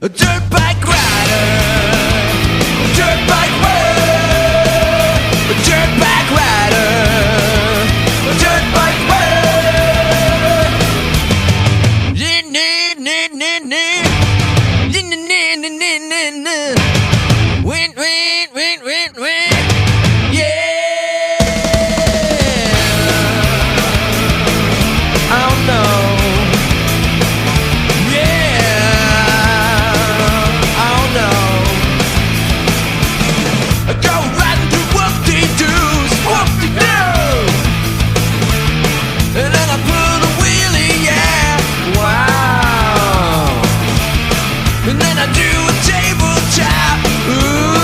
A dirt bike rider, a dirt bike rider, a dirt bike rider, a dirt bike rider. Win, win, win, win, win. Yeah. Oh no. And then I do a table tap, ooh.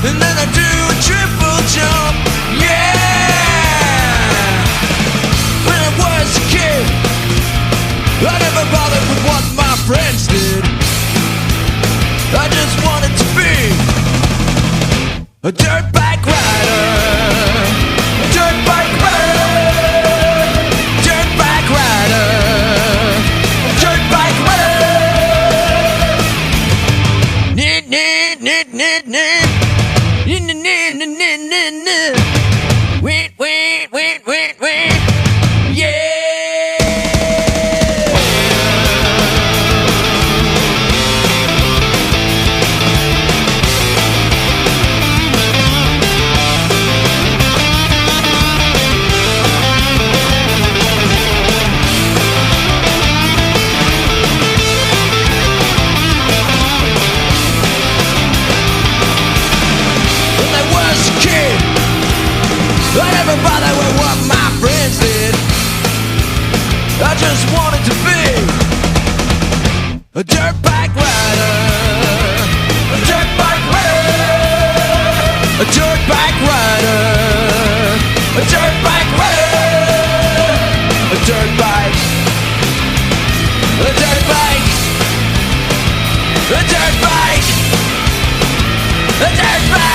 And then I do a triple jump, yeah. When I was a kid, I never bothered with what my friends did. I just wanted to be a dirt bike rider, a dirt bike rider, dirt bike rider, dirt bike rider. Wait, wait, wait, wait, wait. Yeah. I never bothered with what my friends did. I just wanted to be a dirt bike rider, a dirt bike rider, a dirt bike rider, a dirt bike rider, a dirt bike, a dirt bike, a dirt bike, a dirt bike.